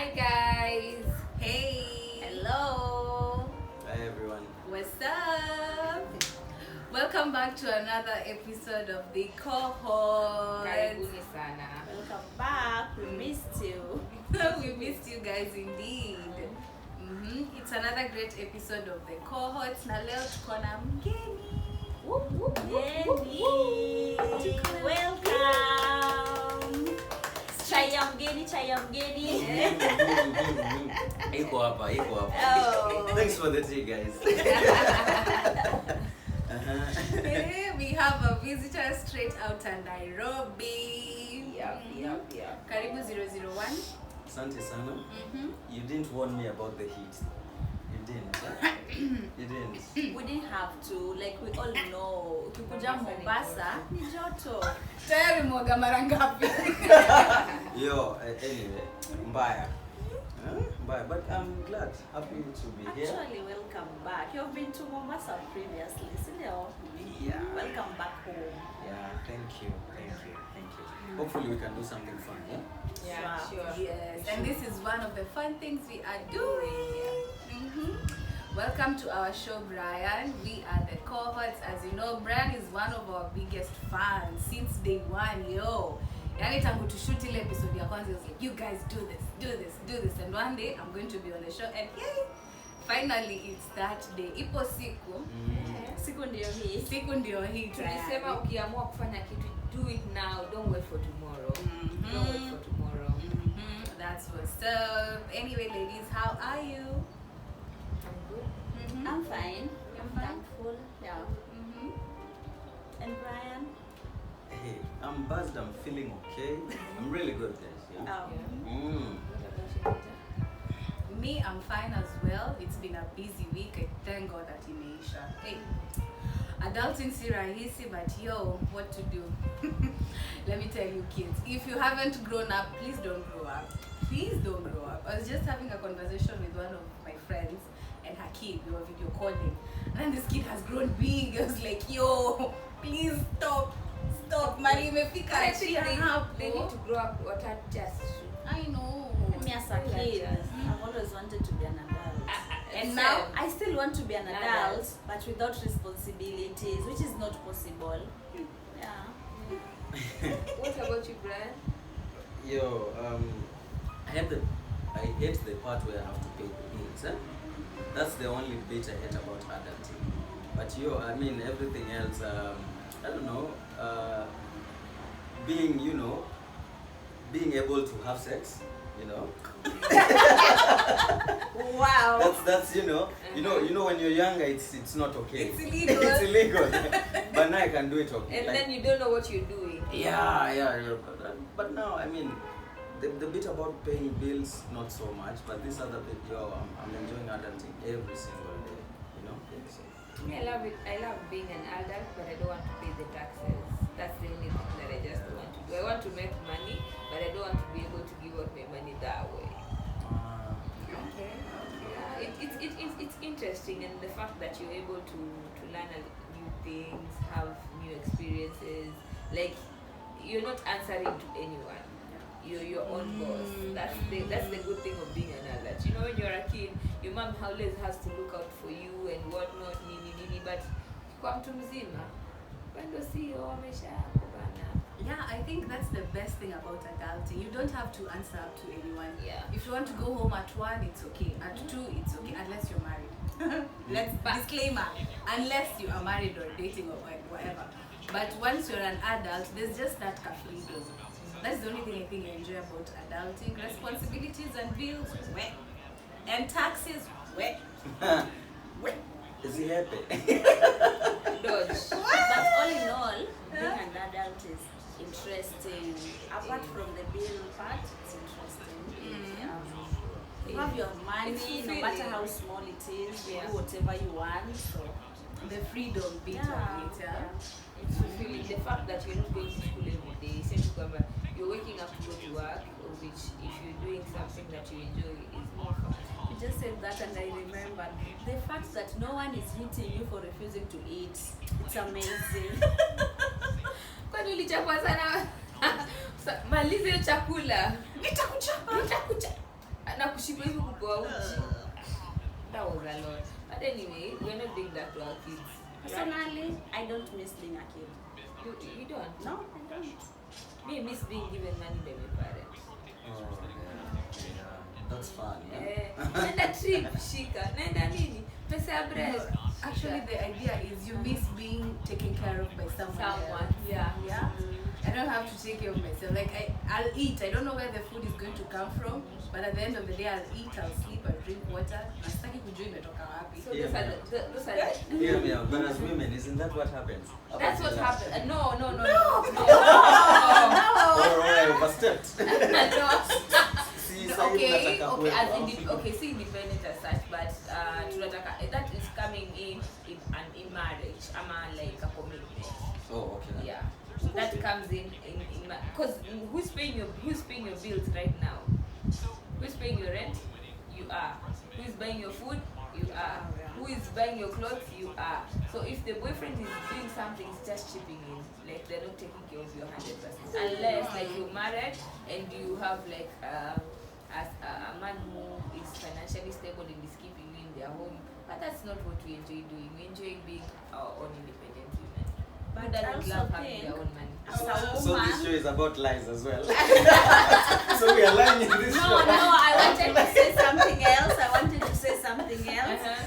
Hi guys. Hey. Hello. Hi everyone. What's up? Welcome back to another episode of the cohort. Karibuni sana. Welcome back. We missed you. We missed you guys indeed. It's another great episode of the cohort. Na leo tuko na mgeni. Welcome. Chaya mgeni. Iko hapa. Oh. Thanks for the tea, guys. Hey, we have a visitor straight out of Nairobi. Yep. Karibu 001. Asante sana. You didn't warn me about the heat. You didn't. You didn't. We didn't have to, like we all know. Ukikuja Mombasa ni joto. Tayari mwaga mara ngapi? Yo, anyway, mbaya. Mbaya, but I'm glad, happy to be here. Actually, welcome back. You've been to Mombasa previously, Sindio? Yeah. Welcome back home. Yeah, thank you. Hopefully we can do something fun, yeah? Yeah, sure. Yes, and this is one of the fun things we are doing. Welcome to our show, Brian. We are the cohorts. As you know, Brian is one of our biggest fans since day one, yo. Yani tangu to shoot ile episode ya kwanza, he was like, you guys do this. And one day, I'm going to be on the show. And yay! Finally, it's that day. Ipo siku. Siku ndio hii. Siku ndio hii. Tulisema ukiamua kufanya kitu, do it now. Don't wait for tomorrow. Don't wait for tomorrow. That's what's up. Anyway, ladies, how are you? I'm good. I'm fine. You're I'm fine? thankful. Yeah. And Brian? Hey, I'm buzzed, I'm feeling okay. I'm really good, guys. Yeah? What about you? Me, I'm fine as well. It's been a busy week. I thank God that imeisha. Hey, adulting si rahisi, but yo, what to do? Let me tell you, kids, if you haven't grown up, please don't grow up. Please don't grow up. I was just having a conversation with one of my friends and her kid. We were video calling, and then this kid has grown big. I was like, yo, please stop. Mari imefika I think hapo. they need to grow up or adjust. I know. Me as a kid, I've always wanted to be an adult. And now I still want to be an An adult, adult. but without responsibilities, which is not possible. Yeah. What about you, Brian? Yo, I hate the part where I have to pay the bills. Eh? That's the only bit I hate about adulting. But yo, I mean everything else. I don't know. Being able to have sex. Wow. That's you know when you're younger it's not okay. It's illegal. It's illegal. But now I can do it okay. And Like, then you don't know what you're doing. yeah. But now I mean the bit about paying bills not so much, but this other bit, I'm enjoying adulting every single day. So. Me, I love it. I love being an adult, but I don't want to pay the taxes. That's the only thing that I just want to do. I want to make money, but I don't want to be able to give out my money that way. Okay. It's interesting, and the fact that you're able to learn new things, have new experiences. Like, you're not answering to anyone. You're your own boss. That's the good thing of being an adult. You know, when you're a kid, your mom always has to look out for you and whatnot, nini. But kwa mtu mzima, bado sio ameshakubana. Yeah, I think that's the best thing about adulting. You don't have to answer up to anyone. Yeah. If you want to go home at 1, it's okay. At 2, it's okay, unless you're married. Let's disclaimer, unless you are married or dating or whatever. But once you're an adult, there's just that freedom. That's the only thing I think I enjoy about adulting. Responsibilities and bills, wet. And taxes, wet. Is he happy? Dodge. But all in all, being an adult is interesting. Apart from the bill part, it's interesting. You have your money, It's no fulfilling. matter how small it is, you Yeah. do whatever you want. So The freedom bit of it, yeah. It's fulfilling. The fact that you're not going to school every day, you're waking up to go to work, or which if you're doing something that you enjoy is more fun. you just said that, and I remembered the fact that no one is hitting you for refusing to eat. It's amazing. Kwani ulichapwa sana? Maliza hiyo chakula. Nitakuchapa. anyway, we're not doing that to our kids. Personally, I don't miss being a kid. You don't? No, I don't. Me miss being given money by my parents. Oh, yeah. That's fun. Yeah? Nenda trip, shika. Nenda nini? Pesa ya bread. Actually, the idea is you miss being taken care of by someone else. Yeah. Yeah. I don't have to take care of myself. Like I'll eat. I don't know where the food is going to come from, but at the end of the day, I'll eat, I'll sleep, I'll drink water. Nastaki kujua imetoka wapi. So Yeah, those are the Yeah, but as women, isn't that what happens? That's what happened. No. Or I overstepped. No. See, Okay, sasa okay, see independent as such, but tunataka that is coming in marriage. Like a commitment. Oh, okay. Yeah. That comes in because who's paying your bills right now? Who's paying your rent? You are. Who is buying your food? You are. Who is buying your clothes? You are. So if the boyfriend is doing something, it's just chipping in. Like they're not taking care of your 100%. Unless like you're married and you have like a man who is financially stable and is keeping you in their home. But that's not what we enjoy doing. We enjoy being our own independent women. But Who doesn't I also love having think their own money? as a So woman, this show is about lies as well. So we are lying in this no, show. I wanted to say something else.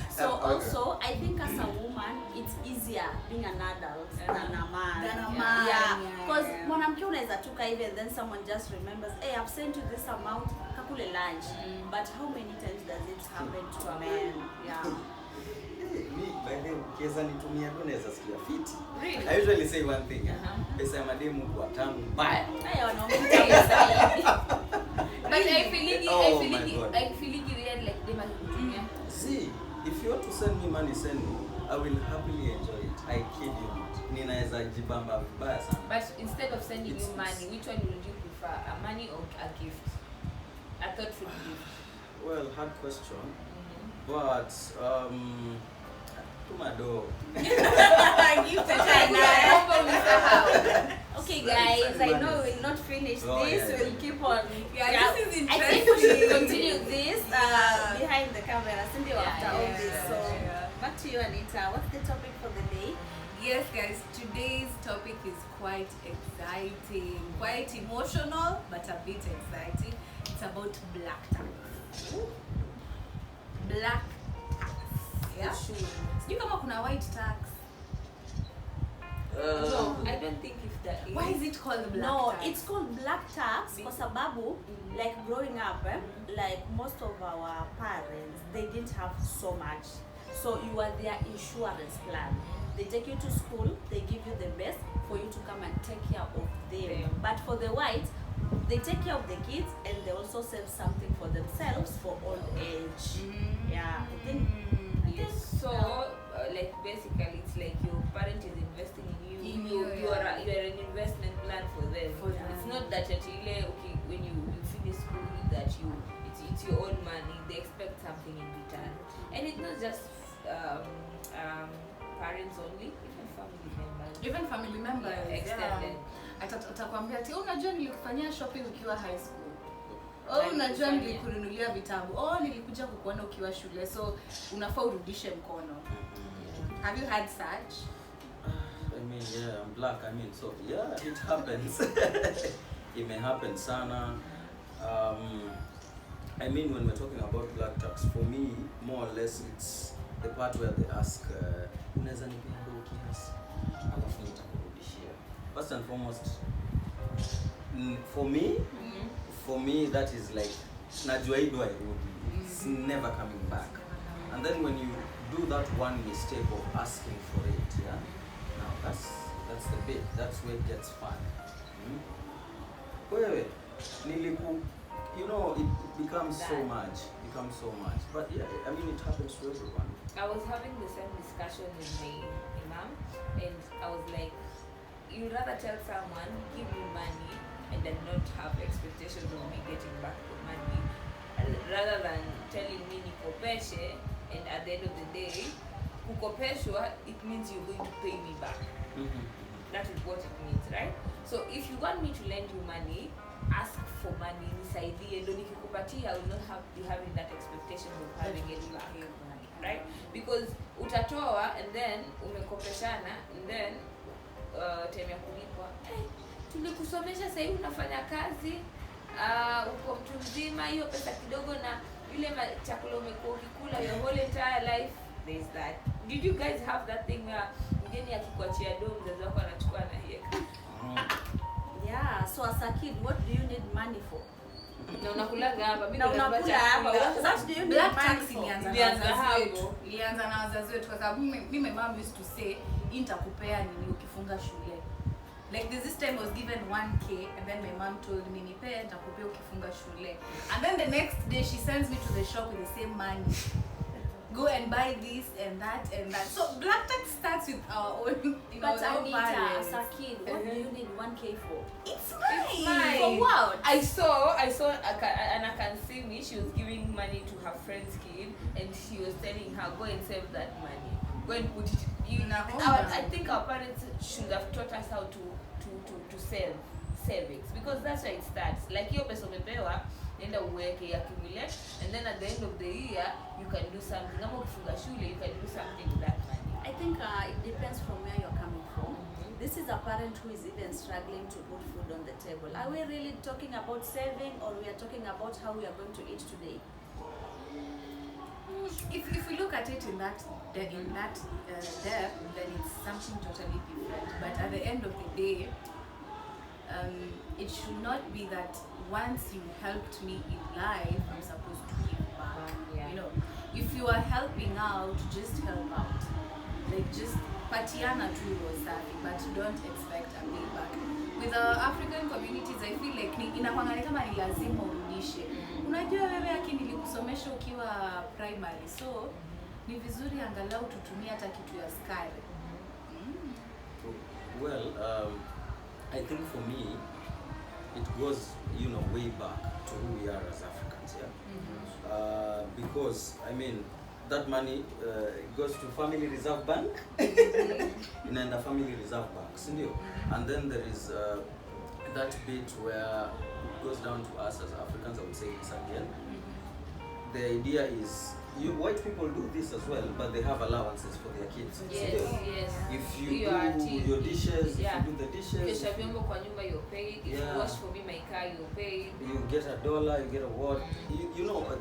So Okay. also, I think as a woman, it's easier being an adult than a man. Yeah. Yeah, because mwanamke unaweza tuka hivi and then someone just remembers, hey, I've sent you this amount, kakule lunch. But how many times does it happen to a man? Yeah. Me, by the way, ukiweza nitumia tu naweza sikia fiti. Really? I usually say one thing. Pesa ya mademu kwa tamu mbaya. Haya wanaume zaidi. But I feeling Oh my God. weird like them as See, if you want to send me money, send me. I will happily enjoy it. I kid you not. Ninaweza jibamba vibaya sana. But instead of sending you money, which one would you prefer? A money or a gift? A thoughtful gift. Well, hard question. But Tumado. Okay guys, I know we'll not finish Oh, this, yeah. we'll keep on. This is I think we should interesting. continue this behind the camera, Cindy, after all this. So back to you, Anita. What's the topic for the day? Yes, guys, today's topic is quite exciting, quite emotional, but a bit exciting. It's about black tax. Black tax. Yeah? You kama kuna white tax. No, I don't think if that is. Why is it called black No, tax? it's called black tax kwa sababu like growing up, like most of our parents, they didn't have so much. So you are their insurance plan. They take you to school, they give you the best for you to come and take care of them. But for the whites, they take care of the kids and they also save something for themselves for old age. Yeah, I think. Yes. So, like basically, it's like your parent is investing in you. In You you, are yeah. you are an investment plan for them. It's not that at okay when you finish school that it's your own money. They expect something in return, and it's not just parents only, even family members. Even family members. Yeah, extended. Atakwambia ati unajua nilikufanyia shopping ukiwa high school. Oh, unajua nilikununulia vitabu. Oh, nilikuja kukuona ukiwa shule. So unafaa urudishe mkono. Have you had such? I mean, yeah, I'm black. I mean, so yeah, it happens. It may happen, sana. I mean, when we're talking about black tax, for me, more or less, it's the part where they ask, unaweza nipea do kiasi, alafu nitakurudishia. First and foremost, for me, that is like, najua hii do hairudi. It's never coming back. And then when you do that one mistake of asking for it, yeah, now that's the bit. That's where it gets fun. Wewe, you know, it becomes so much. But yeah, I mean, it happens to everyone. I was having the same discussion with my imam, and I was like, you'd rather tell someone, give me money, and then not have expectations of me getting back the money, rather than telling me nikopeshe, and at the end of the day, kukopeshwa, it means you're going to pay me back. That is what it means, right? So if you want me to lend you money, ask for money, nisaidie, ndo nikikupatia, I will not have you having that expectation of having it back. right? Because utatoa and then umekopeshana and then time ya kulipwa, tulikusomesha sasa hivi unafanya kazi, uko mtu mzima, hiyo pesa kidogo na ile chakula umekuwa ukikula your whole entire life. There's that. Did you guys have that thing where mgeni akikuachia dom mzazi wako anachukua na hiyo? Yeah, so as a kid, what do you need money for? Na unakulaga hapa, mimi Na unakula hapa. What do you need Black money tax for? ilianza na wazazi wetu kwa sababu mimi mom used to say nitakupea nini ukifungua shule. Like this time was given 1k and then my mom told me nipe nitakupea ukifungua shule. And then the next day she sends me to the shop with the same money. Go and buy this and that and that. So black tax starts with our own, But our own Anita, parents. as a kid, what do you need 1k for? It's mine. For what? I saw and I can see me, she was giving money to her friend's kid and she was telling her, go and save that money, go and put it I think our parents should have taught us how to save savings, because that's where it starts. Like hiyo pesa umepewa nenda uweke accumulate and then at the end of the year you can do something. Kama ukifunga shule you can do something with that money. I think it depends from where you're coming from. This is a parent who is even struggling to put food on the table. Are we really talking about saving, or we are talking about how we are going to eat today? If we look at it in that depth, then it's something totally different. But at the end of the day, it should not be that once you helped me in life, I'm supposed to give back. Yeah. You know, if you are helping out, just help out. Like just patiana tu wasafi, but don't expect a payback. With our African communities, I feel like inakwanga kama ni lazima urudishe. Unajua wewe akini nilikusomesha ukiwa primary, so ni vizuri angalau tutumie hata kitu ya skari. Well, I think for me, it goes, way back to who we are as Africans, yeah. Because I mean, that money goes to Family Reserve Bank, and then the Family Reserve Bank, and then there is that bit where it goes down to us as Africans. I would say this again. The idea is, white people do this as well, but they have allowances for their kids. Yes. If you do your dishes, yeah. if you do the dishes, Kesha vyombo kwa nyumba you're paid. If you wash for me my car you're paid. you get $1, you get a what?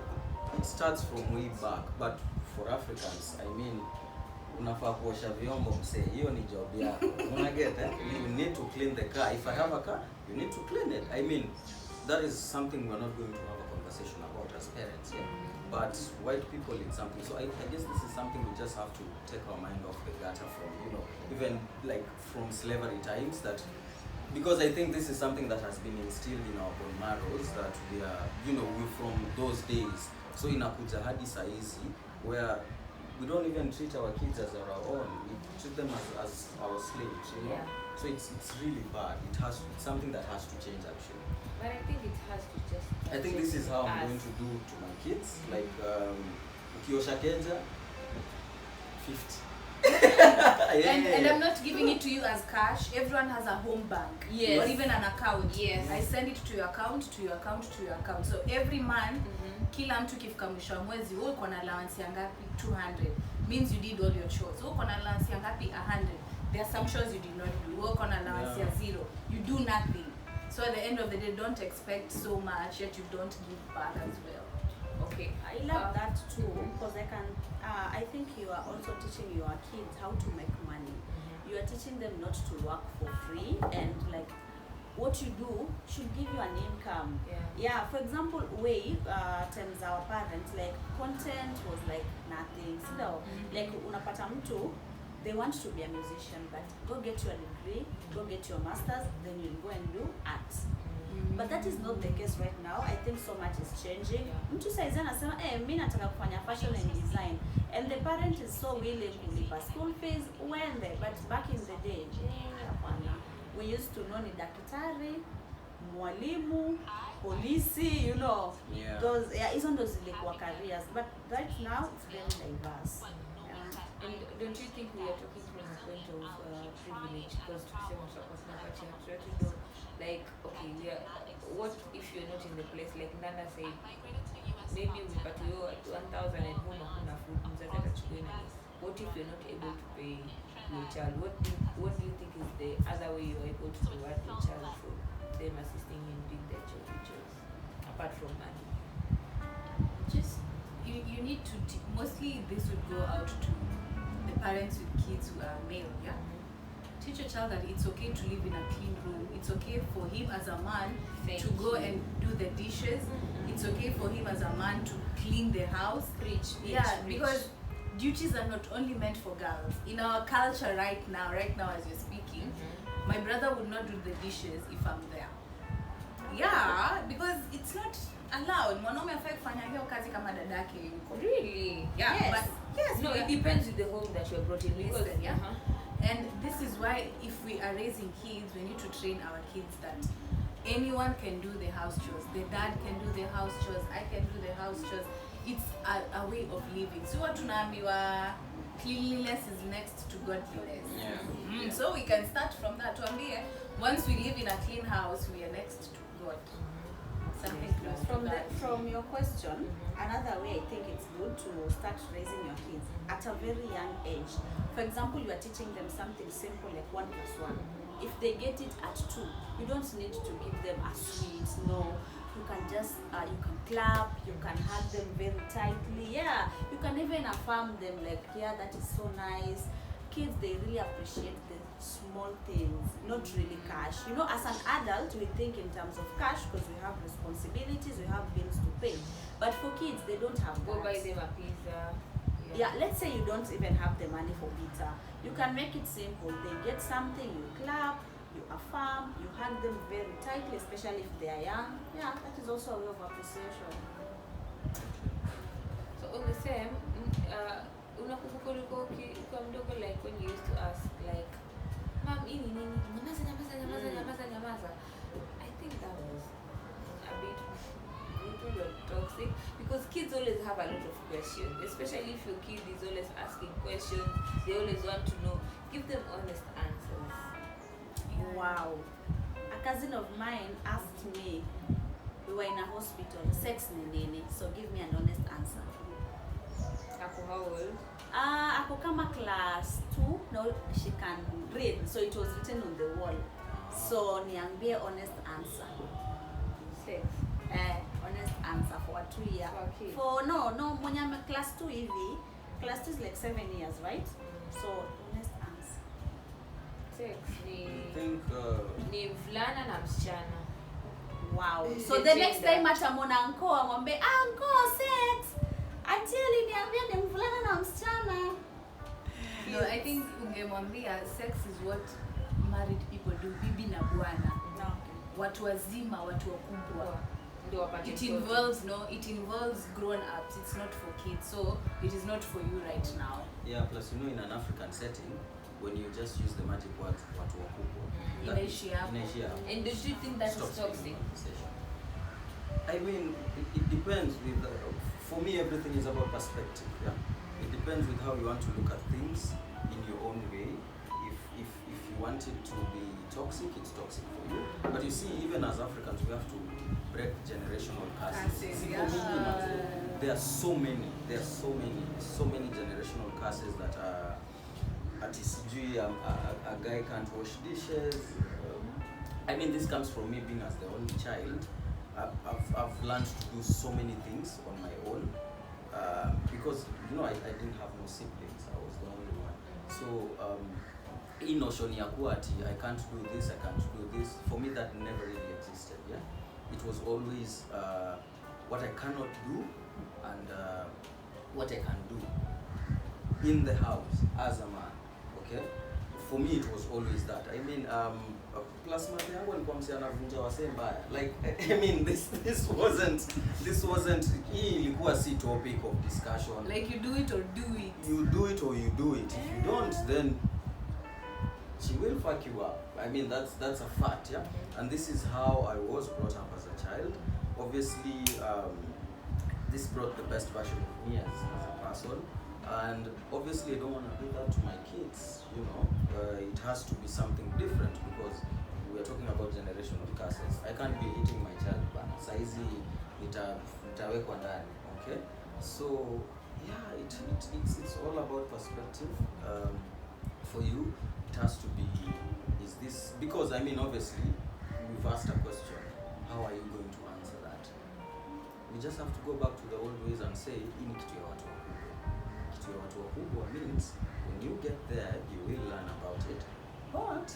It starts from way back. But for Africans, I mean, unafaa kuosha vyombo msee, hiyo ni job yako. Unaget eh? You need to clean the car. If I have a car, you need to clean it. I mean, that is something we're not going to have a conversation about as parents, yeah. But white people in something. So I guess this is something we just have to take our mind off the gutter from, even like from slavery times, that because I think this is something that has been instilled in our bone marrows, that we are, we're from those days. So inakuja hadi saizi where we don't even treat our kids as our own. We treat them as our slaves, Yeah. So it's really bad. It's something that has to change actually. But I think it has to just. I think this is how I'm going to do to my kids. Like, ukiosha keja, 50. And I'm not giving it to you as cash. Everyone has a home bank, Yes. or even an account. Yes. I send it to your account, to your account, to your account. So every month, kila mtu kifika mwisho wa mwezi, wewe uko na allowance ya ngapi? 200. Means you did all your chores. Wewe uko na allowance ya ngapi? 100. There are some chores you did not do. Wewe uko na allowance ya 0. You do nothing. So at the end of the day, don't expect so much yet you don't give back as well. Okay. I love that too, because I think you are also teaching your kids how to make money. You are teaching them not to work for free, and like what you do should give you an income. Yeah, for example, times our parents, like content was like nothing. So like unapata mtu, they want to be a musician, but go get your degree, go get your masters, then you'll go and do art. But that is not the case right now. I think so much is changing. Mtu saizi anasema, mimi nataka kufanya fashion and design, and the parent is so willing kulipa school fees but back in the day, hapana. We used to know ni daktari, mwalimu, polisi, Yeah. those hizo ndo zilikuwa careers, but right now it's very diverse. And don't you think we are talking from a point of privilege? Because tukisema tunapata tunataka like, okay, what if you're not in the place, like Nana said, maybe umepatiwa 1,000 at home hakuna food, mzazi what if you're not able to pay your child? What do you think is the other way you're able to reward your child for them assisting in doing their chores, apart from money? Just you need to mostly this would go out to the parents with kids who are male. Yeah, teach your child that it's okay to live in a clean room. It's okay for him as a man to go and do the dishes. It's okay for him as a man to clean the house. Preach, because duties are not only meant for girls. In our culture right now as you're speaking, my brother would not do the dishes if I'm there. Yeah, because it's not allowed. Mwanaume hafai kufanya hiyo kazi kama dadake yuko. Really? Yeah, Yes. but yes, No, it depends with the home that you're brought in. Because, Listen, yeah. And this is why if we are raising kids, we need to train our kids that anyone can do the house chores. The dad can do the house chores. I can do the house chores. It's a way of living. So what tunaambiwa, cleanliness is next to godliness. Yeah. So we can start from that. Tuambie, once we live in a clean house, we are next to God. Something close to that. From your question, another way I think it's good to start raising your kids at a very young age. For example, you are teaching them something simple like 1 + 1. If they get it at 2, you don't need to give them a sweet. No, you can just you can clap, you can hug them very tightly. Yeah, you can even affirm them like, yeah, that is so nice. Kids, they really appreciate the small things, not really cash. You know, as an adult, we think in terms of cash because we have responsibilities, we have bills to pay. But for kids, they don't have go that. buy them a pizza. Yeah, let's say you don't even have the money for pizza. You can make it simple. They get something, you clap, you affirm, you hug them very tightly, especially if they are young. Yeah, that is also a way of appreciation. So on the same, unakumbuka ulikuwa ukiwa mdogo, like when you used to ask like, mom, ini nini? Nyamaza. I think that was a bit brutal or toxic because kids always have a lot of questions, especially if your kid is always asking questions. They always want to know. Give them honest answers. Wow. A cousin of mine asked me, we were in a hospital, sex ni nini? So give me an honest answer. Ako how old? Ako kama class 2. No, she can read. So it was written on the wall. So niambie honest answer. Sex. Honest answer for a 2 year. For a kid. For no, mwenye ame class 2 hivi. Class 2 is like 7 years, right? So honest answer. Sex ni I think ni mvulana na msichana. Wow. Is So the the next gender. time atamwona anko amwambie, anko sex. Until niambia ni mvulana na msichana. No, I think ungemwambia sex is what married people do, bibi na bwana. No. Watu wazima, watu wakubwa. Ndio wapate It mtoto. involves grown ups. It's not for kids. So it is not for you right now. yeah, plus you know in an African setting, when you just use the magic word watu wakubwa, that Inaishia hapo. inaishia hapo. And do you think that Stops is the toxic? conversation. I mean, it depends with for me everything is about perspective. Yeah, it depends with how you want to look at things in your own way. If you want it to be toxic, it's toxic for you. But you see, even as Africans, we have to break generational curses. Curses, See, yeah. for me, there are so many generational curses that are at sijui a guy can't wash dishes. I mean, this comes from me being as the only child. I've learned to do so many things on my own because you know I didn't have no siblings. I was the only one. So hii notion ya kuwa ati I can't do this, I can't do this, for me that never really existed. Yeah, it was always what I cannot do and what I can do in the house as a man. Okay, for me it was always that. I mean plus mother yangu alikuwa msi anavunja wasee mbaya. Like I mean this wasn't hii ilikuwa si topic of discussion. Like you do it or do it. You do it or you do it. If you don't, then she will fuck you up. I mean that's a fact, yeah. And this is how I was brought up as a child. Obviously this brought the best version of me as a person. And obviously I don't want to do that to my kids, you know. It has to be something different because we are talking about generational curses. I can't be hitting my child bana. Saizi nitawekwa ndani, okay? So Yeah, it's all about perspective. For you, it has to be, is this, because I mean, obviously, we've asked a question, how are you going to answer that? We just have to go back to the old ways and say, hii ni kitu ya watu wakubwa. Kitu ya watu wakubwa means, when you get there, you will learn about it. But,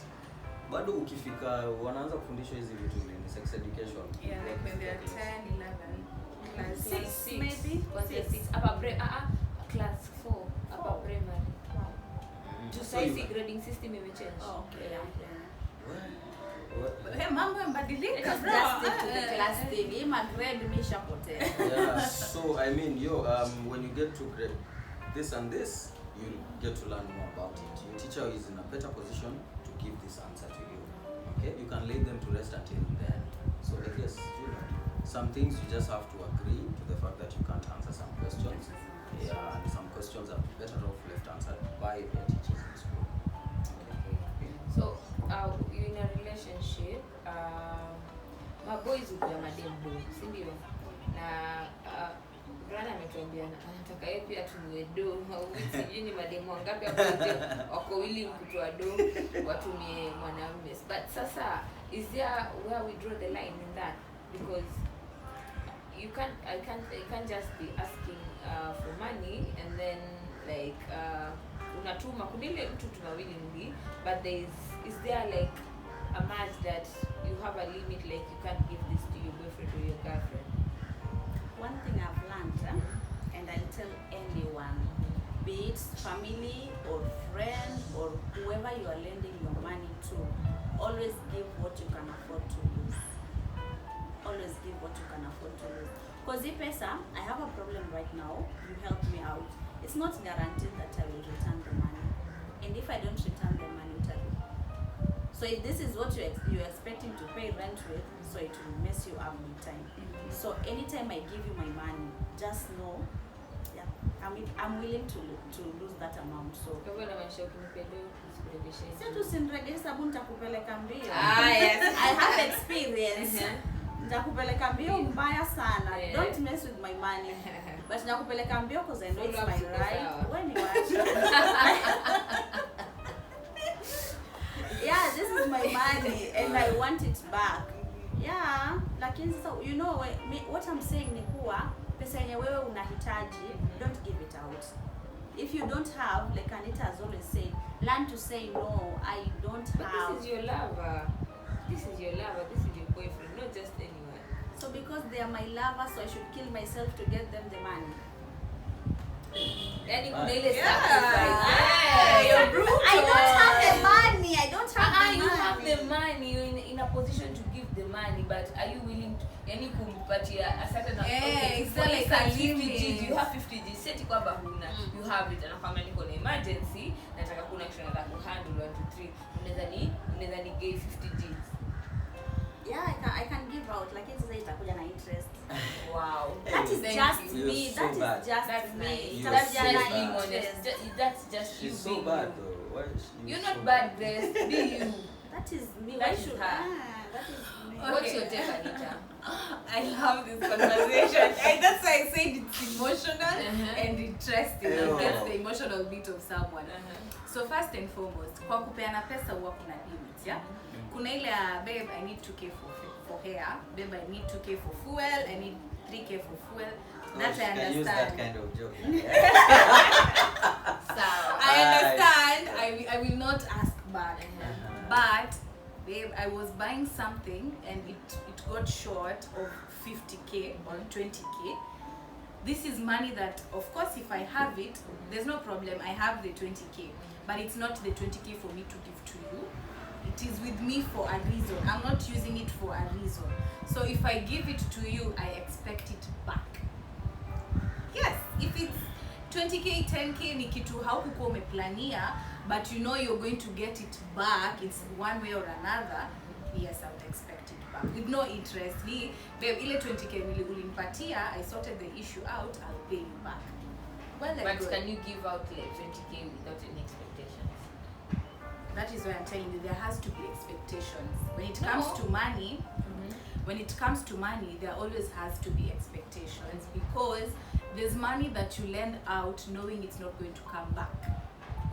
bado ukifika, wanaanza kufundishwa hizi vitu ni sex education. Yeah, like when they are 10, 11, class 6 maybe? Class 4 upper primary. So Sasa you hizi can- grading system imechange. Oh, okay, yeah. Hey, mambo yamebadilika Let's bro. just stick to the class thing. Hii magrade imeshapotea. Yeah, so I mean, when you get to grade this and this, you get to learn more about it. Your teacher is in a better position to give this answer to you. Okay, you can lay them to rest until then. So I guess some things you just have to agree to the fact that you can't answer some questions. Yeah, and some questions are better off left answered by their teachers in school. Okay. So, you're in a relationship, maboys hukuwa madem do, si ndio? Na Brana ametuambia anataka yeye pia tunue do, sijui ni madem wangapi hapo nje wako willing kutoa do watumie mwanamume. But sasa, is there where we draw the line in that? Because I can't just be asking for money and then like unatuma kudile mtu tuna willingly, but is there like a match that you have a limit, like you can't give this to your boyfriend or your girlfriend? One thing I've learned, and I'll tell anyone, be it family or friend or whoever you are lending your money to, always give what you can afford to lose. Always give what you can afford to lose. Because if I have a problem right now, you help me out. It's not guaranteed that I will return the money. And if I don't return the money, so if this is what you're expecting to pay rent with, so it will mess you up big time. So anytime I give you my money, just know, yeah, I'm willing to lose that amount. So Kwa hivyo unamaanisha ukinipa do usikuregeshe. sio tu sinregesha sababu nitakupeleka mbio. Yes. I have experience. Nitakupeleka mbio mbaya sana. Yeah. Don't mess with my money. But nakupeleka mbio because I know it's Follow up my to the right. flower. When you watch. Yeah, this is my money and I want it back. Yeah, lakini sasa you know what I'm saying ni kuwa pesa yenye wewe unahitaji, don't give it out. If you don't have, like Anita has always said, learn to say no, I don't But have. this is your lover. This is your lover. This is your boyfriend, not just anyone. So because they are my lover, so I should kill myself to get them the money. Yani kuna ile Yeah. sacrifice. Yeah, you're brutal. I don't have the money. I don't have the You money. have the money. You're in a position to give the money, but are you willing to? Yani kumpatia a certain Yeah, it's it's for like instance, a 50 limit. G's. You have 50 G's. Seti kwamba huna. You have it. Anakwambia niko na emergency. Nataka kuna action nataka kuhandle 1 2 3. Unaweza ni give 50 G's. Yeah, I can give out. Like it's itakuja na interest. Wow. That is Thank just you. me. You're so That is bad. just That's me. nice. You're That's so just bad. being honest. That's just you She's so being bad you. though. Why is she You're so not bad, Grace. Be you. That is me. That Why is should her. that is me. What's your take, Anita? I love this conversation. And that's why I said it's emotional Uh-huh. and interesting. Yeah. It gets the emotional bit of someone. So first and foremost, kwa kupeana pesa huwa kuna limits, yeah? Kuna ile babe, I need 2k for hair. Babe, I need 2k for fuel. I need 3k for fuel. Oh, That she I can use that understand. kind of joke. Sour. I understand. I will not ask back. Uh-huh. But babe, I was buying something and it got short of 50k or 20k. This is money that, of course, if I have it, there's no problem. I have the 20k, but it's not the 20k for me to give to you. It is with me for a reason. I'm not using it for a reason. So if I give it to you, I expect it back. Yes, if it's 20k, 10k ni kitu haukukuwa umeplania, but you know you're going to get it back, it's one way or another, yes, I would expect it back. With no interest. Babe, ile 20k ulinipatia, I sorted the issue out, I'll pay you back. Well, But good. can you give out like 20k without any expectations? That is why I'm telling you, there has to be expectations. When it comes No. to money, when it comes to money, there always has to be expectations, because There's money that you lend out knowing it's not going to come back.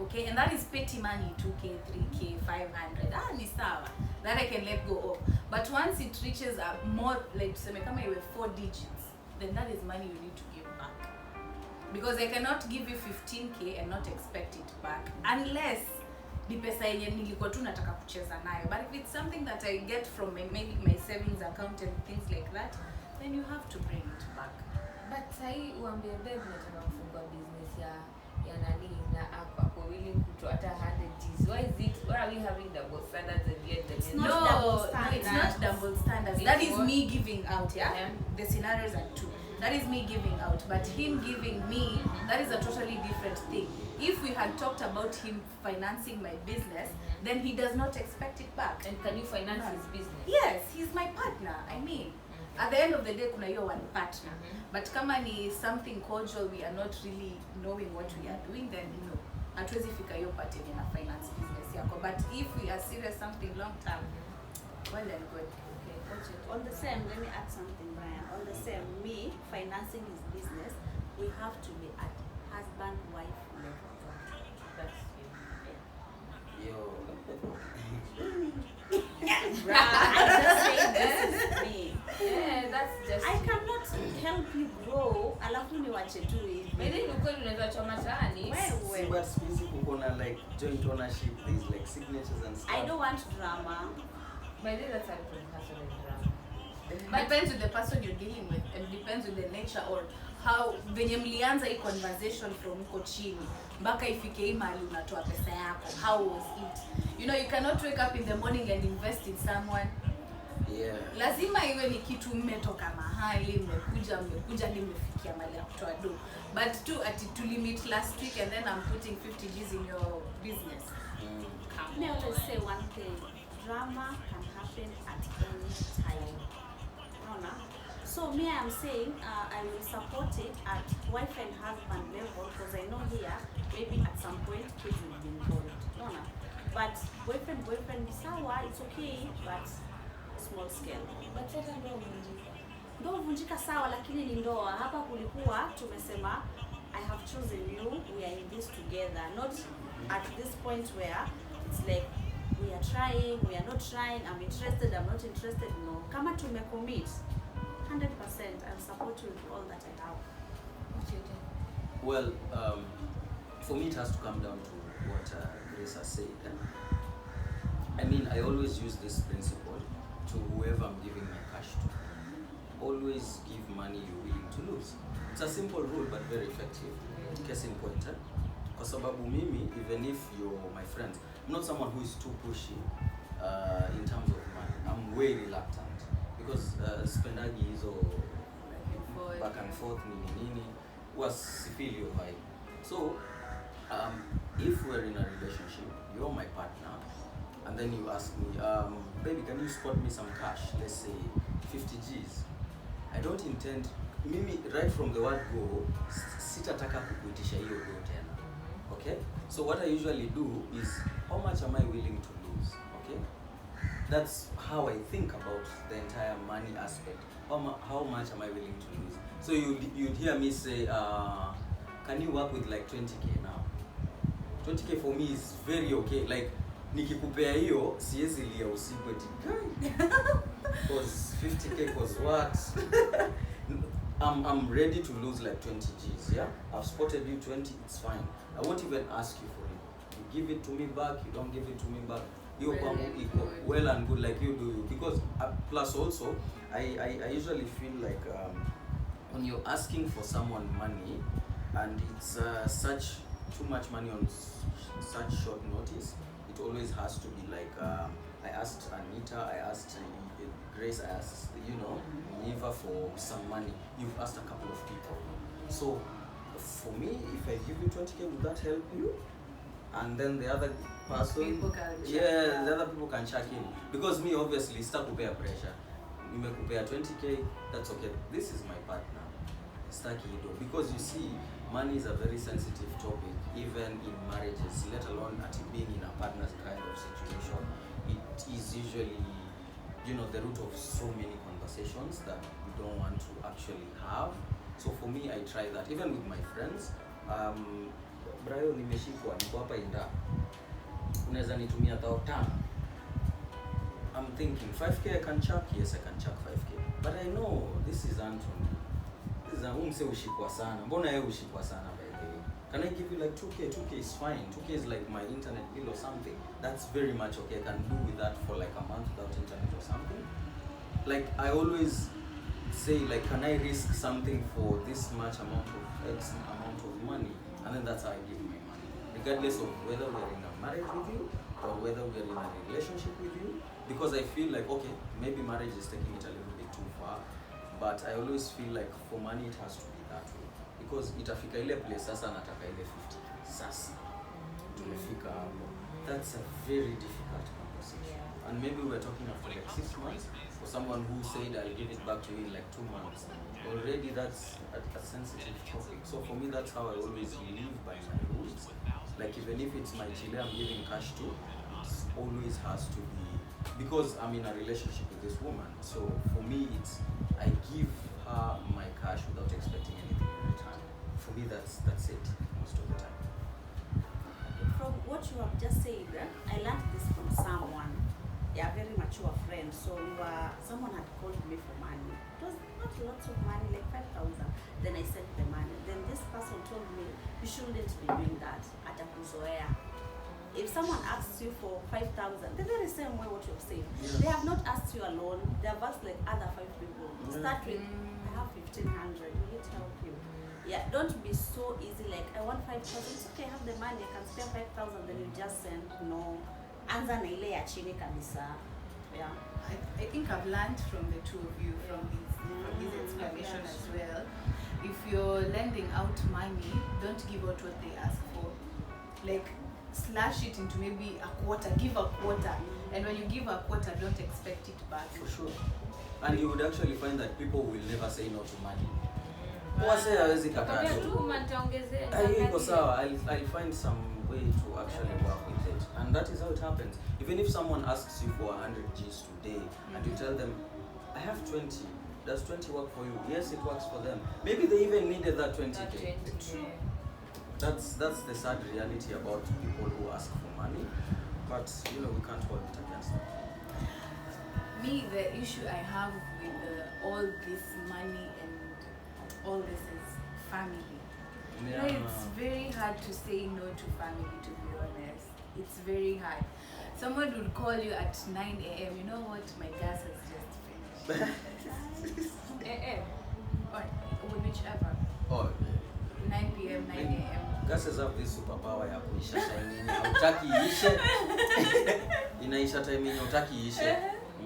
Okay, and that is petty money, 2k, 3k, 500. Ni sawa. That I can let go of. But once it reaches a more, like tuseme kama iwe 4 digits, then that is money you need to give back. Because I cannot give you 15k and not expect it back unless ni pesa yenye nilikuwa tu nataka kucheza nayo. But if it's something that I get from maybe my savings account and things like that, then you have to bring it back. But sahi uambie babe nataka kufungua business ya nani na ako willing to hata 100 G's. Why are we having double standards and yet the It's men- not double standards. It's not double standards. It's That is what? me giving out, yeah? Yeah. The scenarios are two. That is me giving out. But him giving me, that is a totally different thing. If we had talked about him financing my business, then he does not expect it back. And can you finance his business? Yes, he's my partner. I mean, at the end of the day, kuna hiyo one partner. But kama ni something cordial, we are not really knowing what we are doing, then no. Hatuwezi fika hiyo part yenye na finance business yako. But if we are serious something long term, well and good. Okay, what's your On the same, let me add something, Brian. On the same, me financing his business, we have to be at husband-wife level. That's you. Yo. I just say this is me. Yeah, that's just I cannot help you grow, alafu niwache tu hivi. By then ukweli unaweza choma chani. See, but species who like joint ownership, there's like signatures and stuff. I don't want drama. By then that's a different person in drama. But depends with the person you're dealing with and depends with the nature or how venye mlianza hii conversation from huko chini mpaka ifike hii mahali unatoa pesa yako. How was it? You know, you cannot wake up in the morning and invest in someone. Yeah. Lazima iwe ni kitu mmetoka mahali, mmekuja ni mmefikia mahali ya kutoa do. But to limit last week and then I'm putting 50 G's in your business. Mm. May I always say one thing, drama can happen at any time. Unaona? So me, I'm saying I will support it at wife and husband level because I know here maybe at some point kids will be involved. Unaona? But boyfriend, sawa, it's okay, but small scale. But sasa ndio mjinga. Ndoa vunjika sawa, lakini ni ndoa. Hapa kulikuwa tumesema I have chosen you, we are in this together, not at this point where it's like we are trying, we are not trying, I'm interested, I'm not interested. No, kama tumecommit 100%, I'll support you with all that I have. What's your take? Well, for me it has to come down to what Grace has said. I mean, I always use this principle to whoever I'm giving my cash to. Always give money you're willing to lose. It's a simple rule but very effective. Case in point, kwa sababu mimi, even if you're my friend, I'm not someone who is too pushy in terms of money. I'm way reluctant because spendagi hizo back and forth nini was feel your vibe. So if we're in a relationship, you're my partner, and then you ask me, baby, can you spot me some cash? Let's say 50 G's. I don't intend, mimi right from the word go, sitataka kukuitisha hiyo go tena. Okay? So what I usually do is, how much am I willing to lose? Okay? That's how I think about the entire money aspect. How much am I willing to lose? So you'd hear me say, can you work with like 20k now? 20k for me is very okay. Like, nikikupea hiyo, siwezi lia usiku eti because 50k was what? I'm ready to lose like 20 G's, yeah? I've spotted you 20, it's fine. I won't even ask you for it. You give it to me back, you don't give it to me back. You Well equal, well and good like you do. Because plus also, I usually feel like when you're asking for someone money and it's such too much money on such short notice, it always has to be like, I asked Anita, I asked Grace, I asked, Eva for some money. You've asked a couple of people. So for me, if I give you 20k, would that help you? And then the other person, the other people can check in. Because me, obviously, start to bear pressure. You may compare 20k, that's okay. This is my partner. Start because you see, money is a very sensitive topic, even in marriages, let alone at being in a partner's kind of situation. It is usually, the root of so many conversations that we don't want to actually have. So for me, I try that. Even with my friends, Brayo nimeshikwa, niko hapa inda. Unaweza nitumia 5,000. I'm thinking 5k I can chuck, yes I can chuck 5k. But I know this is Anthony. This is umse ushikwa sana. Mbona yeye ushikwa sana by the way? Can I give you like 2k? 2k is fine. 2k is like my internet bill or something. That's very much okay. I can do with that for like a month without internet or something. Like I always say like, can I risk something for this much amount of X amount of money? And then that's how I give my money. Regardless of whether we're in a marriage with you or whether we're in a relationship with you. Because I feel like, okay, maybe marriage is taking it a little bit too far. But I always feel like for money it has to be that way. Because itafika ile place sasa nataka ile 50. Sasa tumefika hapo. That's a very difficult conversation. And maybe we're talking after like 6 months. For someone who said I'll give it back to you in like 2 months. Already that's a sensitive topic. So for me that's how I always live by my rules. Like even if it's my chile I'm giving cash to, it always has to be, because I'm in a relationship with this woman. So for me it's, I give her my cash without expecting anything in return. For me that's it most of the time. From what you have just said, I learned this from someone, a very mature friend. So someone had called me for money. It was not lots of money, like 5,000. Then I sent the money. Then this person told me, you shouldn't be doing that. Atakuzoea. If someone asks you for 5,000, the very same way what you've said, Yeah. they have not asked you alone. They have asked like other 5 people. Start with, I have 1,500. Will it help you? Yeah, don't be so easy like, I want 5,000. It's okay, I have the money. I can spare 5,000. Then you just send. No. Anza na ile ya chini kabisa. Yeah. I think I've learned from the two of you from his explanation as well. If you're lending out money, don't give out what they ask for. Like, slash it into maybe a quarter, give a quarter. And when you give a quarter, don't expect it back. For sure. And you would actually find that people will never say no to money. Wase hawezi kataa tu. Hiyo iko sawa. I'll find some way to actually work with it. And that is how it happens. Even if someone asks you for 100 Gs today and you tell them, I have 20. Does 20 work for you? Yes, it works for them. Maybe they even needed that 20k. True. That's the sad reality about people who ask for money. But you know, we can't hold it against them. Me, the issue I have with all this money and all this is family. You know, it's very hard to say no to family, to be honest. It's very hard. Someone would call you at 9 a.m. You know what? My gas has just finished. Or whichever. Oh, 9 p.m., 9 a.m. gases have this superpower ya kuisha time yenye hautaki iishe. Inaisha time yenye hautaki iishe.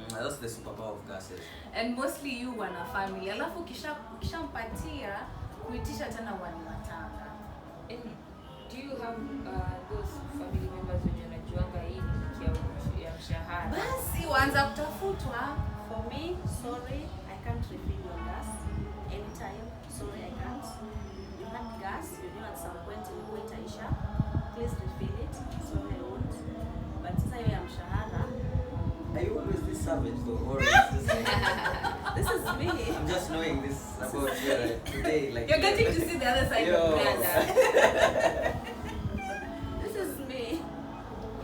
That's the superpower of gases. And mostly you wana family. Alafu kishampatia kuitisha tena wani matanga. And do you have those family members wenye unajuanga hii ni ya mshahara? Basi waanza kutafutwa. For me, sorry, I can't refill your gas anytime. Sorry, I can't. You had gas, you knew at some point ilikuwa itaisha. Please refill it. Sorry, I won't. But sasa hiyo ya mshahara. Are you always this savage though? Or is this This is me. I'm just knowing this about you today. Like You're getting to see the other side of Brenda. This is me.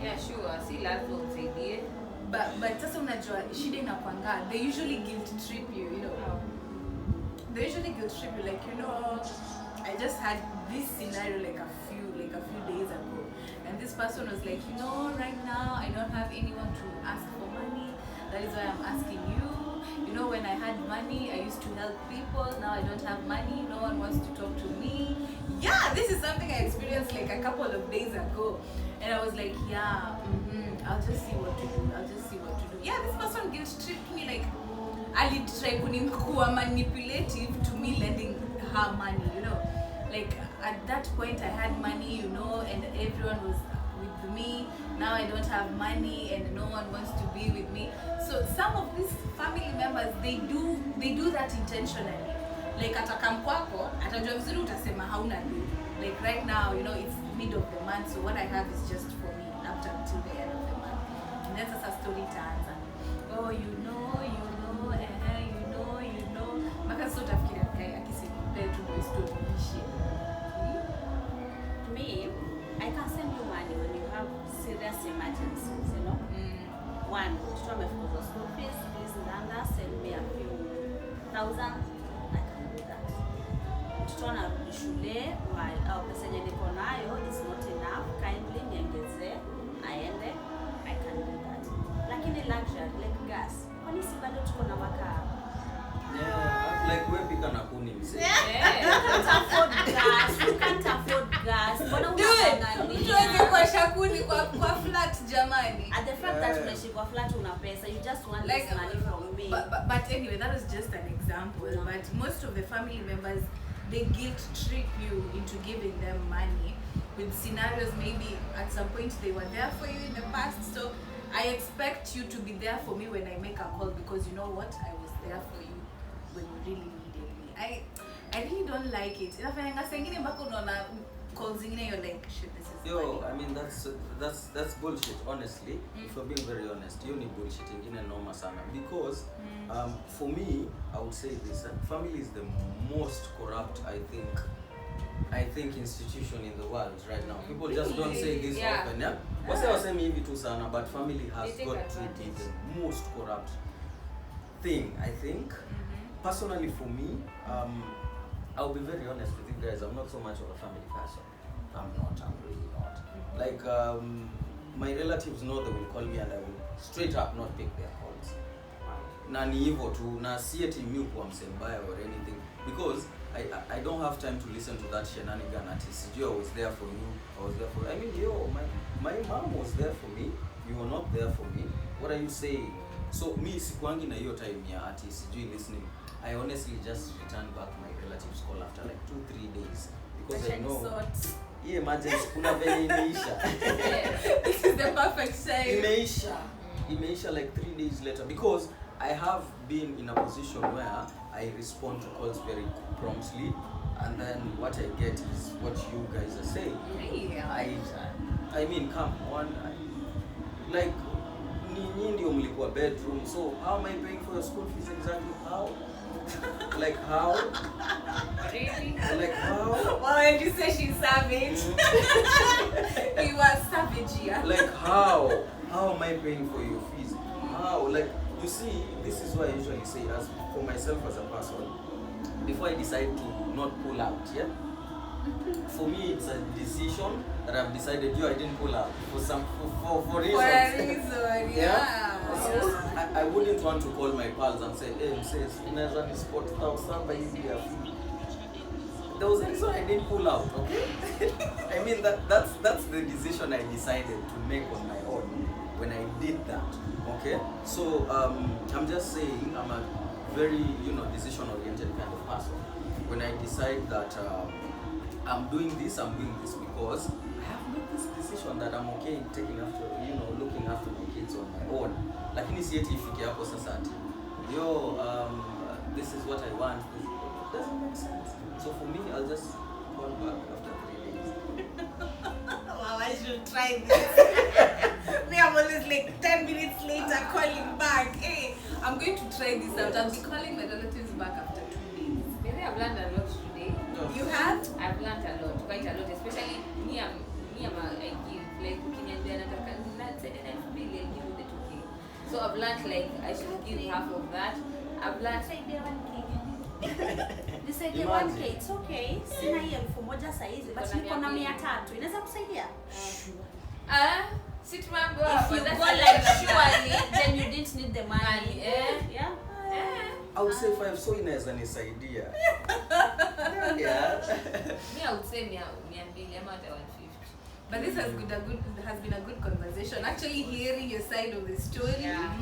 Yeah, sure. Si lazima umsaidie. But sasa unajua shida inakwanga, they usually guilt trip you, you know. They usually guilt trip you, like, you know, I just had this scenario like a few days ago, and this person was like, you know, right now I don't have anyone to ask for money. That is why I'm asking you. You know, when I had money, I used to help people. Now I don't have money. No one wants to talk to me. Yeah, this is something I experienced like a couple of days ago, and I was like, yeah, I'll just see what to do. Yeah, this person guilt tripped me, like, Ali tried kuwa manipulative to me lending her money, you know. Like, at that point I had money, you know, and everyone was with me. Now I don't have money and no one wants to be with me. So some of these family members, they do that intentionally. Like, atakam kwako, atajua vizuri utasema hauna do. Like right now, you know, it's mid of the month, so what I have is just for me up until the end of the month. And that's a story turns. Oh, you know, Maka so tafikiri akisema umestolishi. Me, I can send you money when you have serious emergencies, you know. One, mtoto amefukuzwa school fees, please Ndanda, send me a few thousand, I can do that. Mtoto anarudi shule, pesa yenye niko nayo is not enough, kindly niongezee, aende, I can do that. Lakini luxury, like gas, kwani si bado tuko na makaa? Yeah, like we pika na kuni mse. You can't afford gas, you can't afford gas. Mbona Tuweze kwa shakuni kwa flat jamani. at the fact that unaishi kwa flat una pesa, you just want Like, this money from me. But anyway, that was just an example. Yeah. But most of the family members, they guilt trip you into giving them money with scenarios. Maybe at some point they were there for you in the past, so I expect you to be there for me when I make a call, because you know what, I was there for you when you really needed me. I really don't like it. Inafanya sengine mpaka unaona calls zingine you're like, shit, this is Yo, funny. I mean that's bullshit. Honestly, if you're being very honest, you need bullshit ingine noma sana. Because for me, I would say this: family is the most corrupt, I think institution in the world right now. People just don't say this often. Yeah. What's I was saying hivi tu sana, but family has They take got to be advantage. the most corrupt thing. I think personally for me, I'll be very honest with you guys. I'm not so much of a family person. I'm really not. Like my relatives know they will call me and I will straight up not pick their calls. Na ni hivyo tu, na si eti mimi kwa msembaya or anything, because I don't have time to listen to that shenanigan artist. I was there for you. I was there for you. I mean, yo, my mom was there for me. You were not there for me. What are you saying? So me sikuangi na hiyo time ya artist listening. I honestly just returned back my relatives call after like 2-3 days, because I know hii emergency kuna vile imeisha. This is the perfect time. Imeisha like 3 days later, because I have been in a position where I respond to calls very promptly, and then what I get is what you guys are saying. I mean, come on, like nyinyi ndio mlikuwa bedroom, so how am I paying for your school fees exactly? How? Like how? Really? Like how? Well, when you say she's savage, you are savage, yeah. Like how? How am I paying for your fees? How? Like, you see, this is why I usually say, as for myself as a person, before I decide to not pull out, yeah? For me, it's a decision that I've decided, I didn't pull out for reasons. For a reason, yeah. So, I wouldn't want to call my pals and say, hey, sis, unaweza ni spot 1,000 hivi ya fee. There was a reason I didn't pull out, okay? I mean, that's the decision I decided to make on my own when I did that, okay? So, I'm just saying, I'm a very, decision-oriented kind of person. When I decide that I'm doing this because I have made this decision that I'm okay taking after, looking after my kids on my own. Lakini si eti ifike hapo sasa ati, this is what I want. It doesn't make sense. So for me, I'll just call back after 3 days. Wow, I should try this. Me, I'm always like 10 minutes later calling back. Hey, I'm going to try this out. I'll be calling my relatives back after 2 days. Maybe I've learned a lot today. You have? I've learned a lot, quite a lot, especially I give, like, ukiniambia nataka nina mbili, I give you the 2K. So I've learned, like, I should give half of that. I've learned Nisaidie 1K, it's okay. Sina hii 1,000 saizi, but niko na 300. Inaweza kusaidia? si tumambo If you go like surely, then you didn't need the money. Yeah. I would say 5, so inaweza nisaidia. Yeah. Me, I would say 200 ama hata 150. But this has been a good conversation. Actually, hearing your side of the story. Yeah.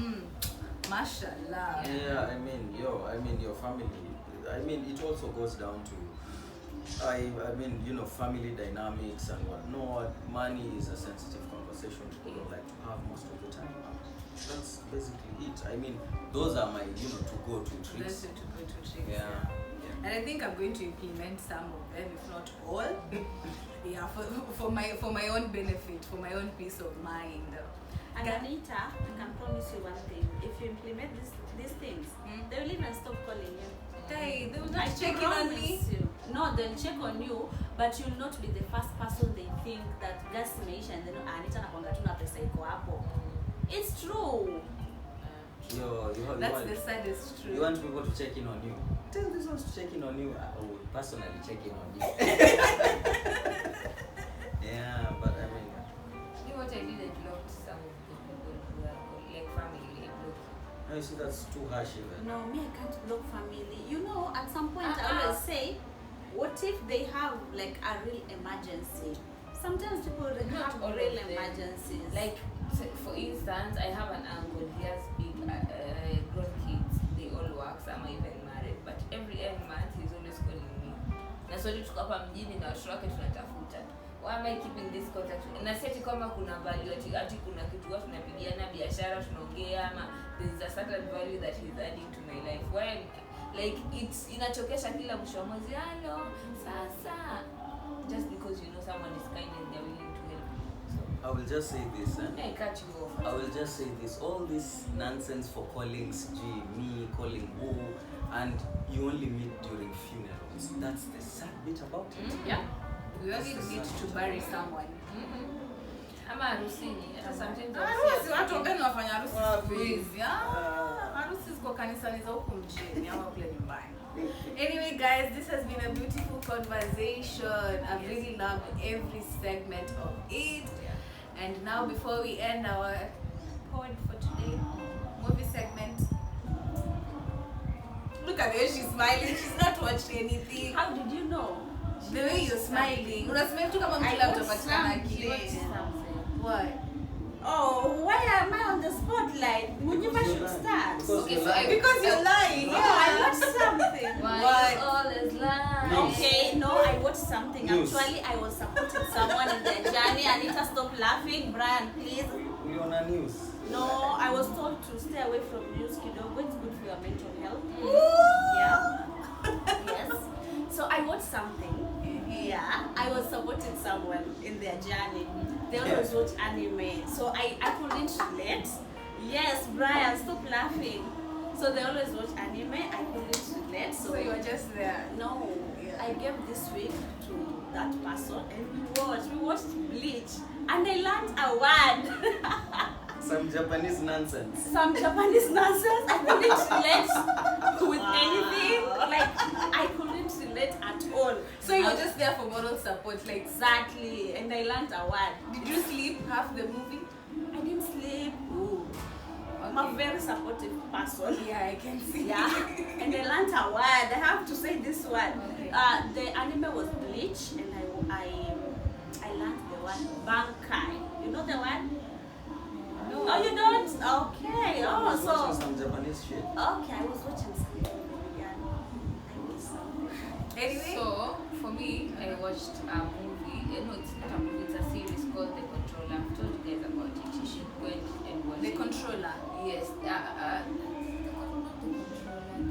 Mashallah. Yeah, I mean, your family. I mean, it also goes down to, family dynamics and whatnot. Money is a sensitive conversation people don't like to have most of the time. That's basically it. I mean, those are my, to-go-to tricks. Those are to-go-to tricks. Yeah. And I think I'm going to implement some of them, if not all. Yeah, for my own benefit, for my own peace of mind. And Anita, I can promise you one thing. If you implement these things, they will even stop calling you. They will I not check in on me. promise you. No, they'll check on you, but you'll not be the first person they think that gas imeisha and then Anita nakwanga tu na pesa iko hapo. It's true. That's the saddest truth. You want people to check in on you. Tell this one to check in on you. I will personally check in on you. Yeah, but I mean. You know what I did? I blocked some of the people who are like family. I blocked. No, you see, that's too harsh even. No, me, I can't block family. You know, at some point I Uh-uh. always say, what if they have like a real emergency? Sometimes people Not have all real of them. emergencies. Like, for instance, I have an uncle. He has big grown kids. They all work. Some are even married. But every month he's always calling me. Na swali tuko hapa mjini na watoto wake tunatafuta. Why am I keeping this contact? Na seti kama kuna value ati kuna kitu watu tunapigiana biashara tunaongea ama there is a certain value that he's adding to my life. Why like it's inachokesha kila mwisho wa mwezi halo sasa just because you know someone is kind and they're willing to help you. So I will just say this. I cut you off. I will just say this. All this nonsense for calling me, calling who, and you only meet during funerals. That's the sad bit about it. Yeah. We only need to bury someone. Ama harusini. Hata sometimes Harusi watu gani wafanya harusi siku hizi? Harusi ziko kanisani za huko mjini ama kule nyumbani. Anyway guys, this has been a beautiful conversation. I've really loved every segment of it. And now before we end our pod for today, movie segment. Look at her, she's smiling. She's not watched anything. How did you know? The way you're smiling. Unasema tu kama mtu labda utapatikana kitu. What? Oh, why am I on the spotlight? Munyiva should start. Because you're lying. No, I watched something. why all is life. Okay, no, I watched something. News. Actually, I was supporting someone in their journey. Anita, stop laughing. Brian, please. We're on a news. No, I was told to stay away from news, kidogo. It's good for your mental health. Yeah. Yes. So I watched something. Yeah. I was supporting someone in their journey. They always watch anime. So I couldn't relate. Yes, Brian, stop laughing. So they always watch anime. I couldn't relate. So you were just there. No, I gave this week to that person and we watched Bleach and I learned a word. Some Japanese nonsense. Some Japanese nonsense. I couldn't relate with anything. Like I couldn't relate at all. So you were just there for moral support, like. Exactly, and I learned a word. Did you sleep half the movie? I didn't sleep. Ooh. I'm a very supportive person. Yeah, I can see. Yeah, and I learned a word. I have to say this word. Okay. The anime was Bleach, and I learned the word bankai. You know the word? No. Oh, you don't? Okay. I Oh, was watching so some Japanese shit. okay. I was watching something. Yeah, I missed something. Anyway. So for me, I watched a movie. No, it's not a movie. It's a series called The Controller. I've told you guys about it. You should go and watch The it. controller. Yes. Not the controller.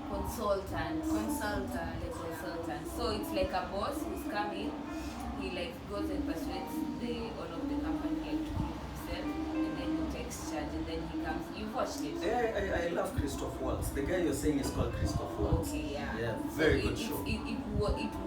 The consultant. The consultant. So it's like a boss who's coming. He like goes and persuades the all of the company like to kill himself, and then he takes charge, and then he comes. You've watched it. Yeah, I love Christoph Waltz. The guy you're saying is called Christoph Waltz. Okay, yeah. Yeah, So very good show. It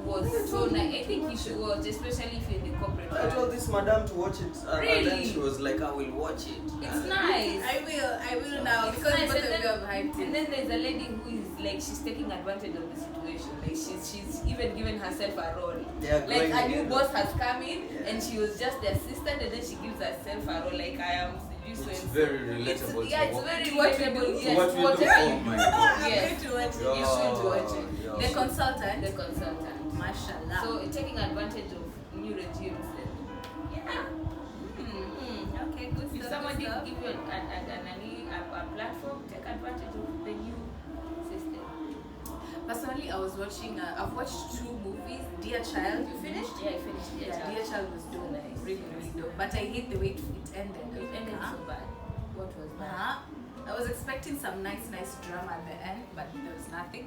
was so nice. I think you should watch, especially if you're in the corporate I told world. this madam to watch it, and then Really? she was like, "I will watch it." It's nice. I will now It's because nice, both and of you have hyped and it. then there's a lady who is like she's taking advantage of the situation. Like she's even given herself a role. They are Like going a new together. boss has come in Yeah. and she was just the assistant, and then she gives herself a role like I am. It's very relatable to Yeah, it's what- very to what we relatable. do. Yes, what we do. whatever Oh you my do. God. I'm Yes. going to watch it. You should watch it. Yeah. The consultant. The consultant. Mashallah. So taking advantage of new regimes. yeah. Okay, good If stuff. somebody good stuff. give you a platform, take advantage of the new system. Personally, I was watching. I've watched 2 movies. Dear Child, you finished? Yeah, I finished. Yeah, Dear Child was dope. Nice. Really, really dope. But I hate the way it ended. It ended Huh? so bad. What was that? I was expecting some nice drama at the end, but there was nothing.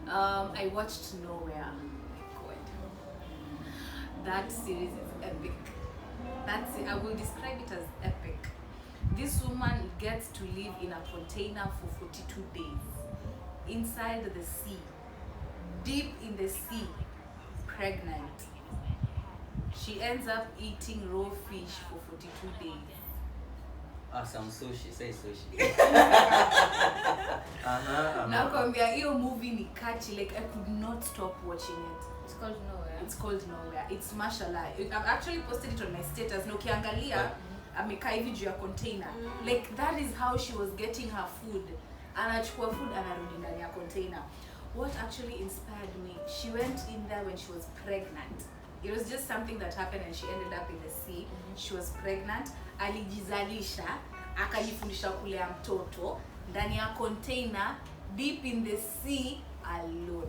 I watched Nowhere. Oh my God. That series is epic. I will describe it as epic. This woman gets to live in a container for 42 days inside the sea. deep in the sea, pregnant. She ends up eating raw fish for 42 days. Some sushi, say sushi. Nakwambia hiyo movie ni catchy, like I could not stop watching it. It's called Nowhere. It's called Nowhere. It's mashallah. I've actually posted it on my status. Na ukiangalia amekaa hivi juu ya container. Like that is how she was getting her food. Anachukua food anarudi ndani ya container. What actually inspired me, she went in there when she was pregnant. It was just something that happened and she ended up in the sea. She was pregnant. Alijizalisha, akajifundisha kulea mtoto ndani ya container deep in the sea alone.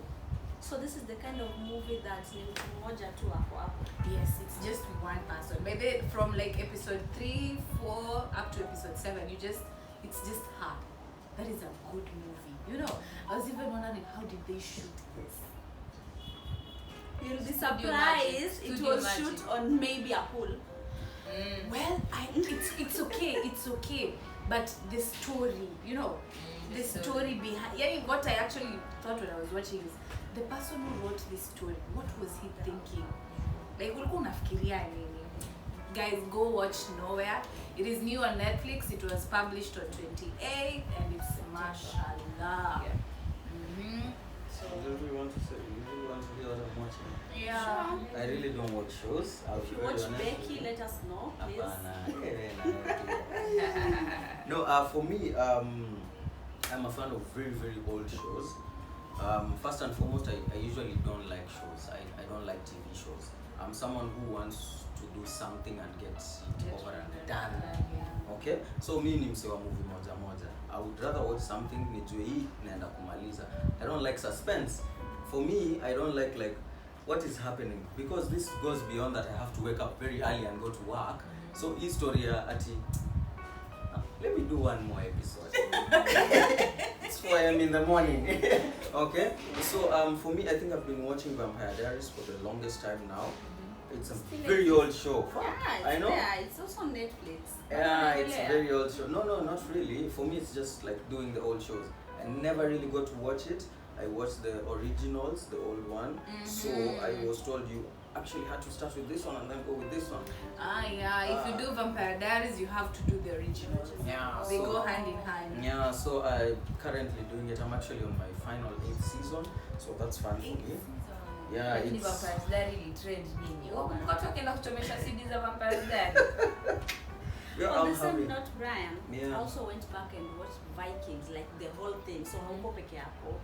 So this is the kind of movie that ni mtu mmoja tu hapo. Yes, it's just one person. By the from like episode 3, 4 up to episode 7, it's just her. That is a good movie. You know, I was even wondering how did they shoot this? You'll be Studio surprised. magic. It Studio was magic. shoot on maybe a pool. Well, it's okay. But the story, you know, the story behind. Yeah, what I actually thought when I was watching is the person who wrote this story. What was he thinking? Like, ulikuwa unafikiria nini? Guys, go watch Nowhere. It is new on Netflix. It was published on 28th, and it's mashallah. Yeah. So do you want to say? You really want to hear what I'm watching? Yeah. I really don't watch shows. I'll If be you very watch honest Becky, with you. let us know, please. No, for me, I'm a fan of very, very old shows. First and foremost, I usually don't like shows. I don't like TV shows. I'm someone who wants to do something and get it over and done. Okay? So me ni mse wa movie moja moja. I would rather watch something nijue hii naenda kumaliza. I don't like suspense. For me, I don't like what is happening, because this goes beyond that. I have to wake up very early and go to work. So hii story ya ati let me do one more episode. It's 4 a.m. in the morning. Okay? So for me, I think I've been watching Vampire Diaries for the longest time now. It's a very old show. Yeah, it's I know. there. It's also on Netflix. Yeah, it's a very old show. No, not really. For me, it's just like doing the old shows. I never really got to watch it. I watched the originals, the old one. So I was told you actually had to start with this one and then go with this one. If you do Vampire Diaries, you have to do the originals. Yeah, They so- go hand in hand. Yeah, so I'm currently doing it. I'm actually on my final 8th season, so that's fun for me. Yeah, Lakini it's Vampire Diaries ili trend nini? Watu wakienda kuchomesha CD za Vampire Diaries. yeah, On I'm the same having. note, Brian, Yeah. I also went back and watched Vikings, like the whole thing. So hauko peke yako.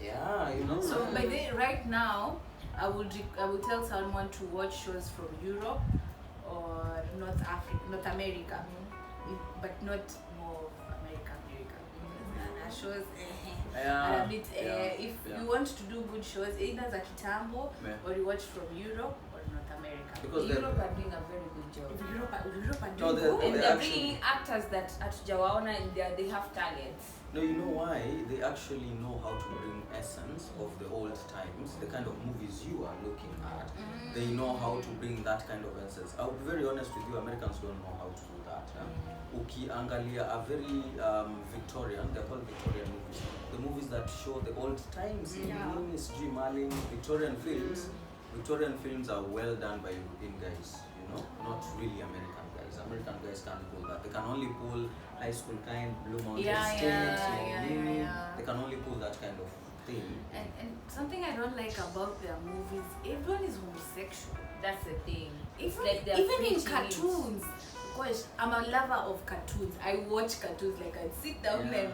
Yeah, you know. So by the right now, I would tell someone to watch shows from Europe or North America, but not more America. Shows. Yeah, And a bit, yeah, if yeah. you want to do good shows, either za kitambo Yeah. or you watch from Europe or North America. Because they're- Europe are doing a very good job. Europe are No, doing they're- good. And they they're actually- bringing actors that hatujawaona and they have talents. No, you know why? They actually know how to bring essence of the old times, the kind of movies you are looking at. They know how to bring that kind of essence. I'll be very honest with you, Americans don't know how to do that. Ukiangalia a very Victorian, they're called Victorian movies. The movies that show the old times, Marlin, Victorian films. Victorian films are well done by European guys, you know, not really American guys. American guys can't pull that. They can only pull High School Kind, Blue Mountain Yeah, State, yeah, you know, yeah. They can only pull that kind of thing. And something I don't like about their movies, everyone is homosexual. That's the thing. It's Even, like they're even in preaching it. cartoons. Gosh, I'm a lover of cartoons. I watch cartoons, like I'd sit down Yeah.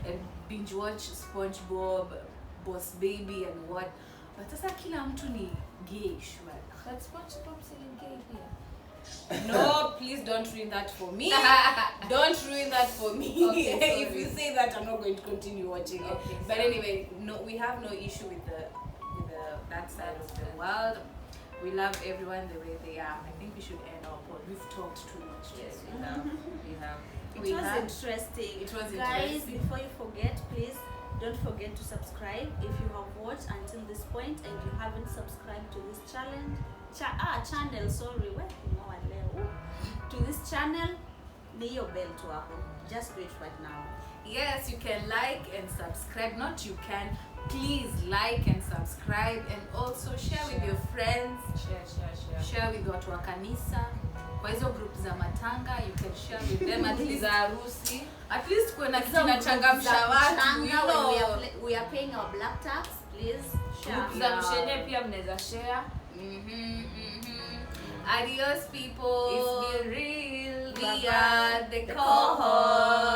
and binge watch SpongeBob, Boss Baby and what. But sasa kila mtu ni gay, sure. But SpongeBob selling gay here. No, please don't ruin that for me. Don't ruin that for me. Okay, sorry. If you say that, I'm not going to continue watching it. Okay, But sorry. anyway, no, we have no issue with that side of the world. We love everyone the way they are. I think we should end our pod. We've talked too much. Yes, today. we have. We have. It We was had- interesting. it was Guys, interesting. before you forget, please don't forget to subscribe if you have watched until this point and you haven't subscribed to this channel. Sorry, what? To this channel, ni hiyo bell tu hapo. Just do it right now. Yes, you can like and subscribe. Not you can, please like and subscribe, and also share with your friends, share with watu wa kanisa, kwa hizo group za matanga, you can share with them at least za harusi, at least kuna kitu kinachangamsha watu, you know. We are paying our black tax, please share. za mshenye pia mnaweza share. Adios people, It's been real. we Bye-bye. are the cohort.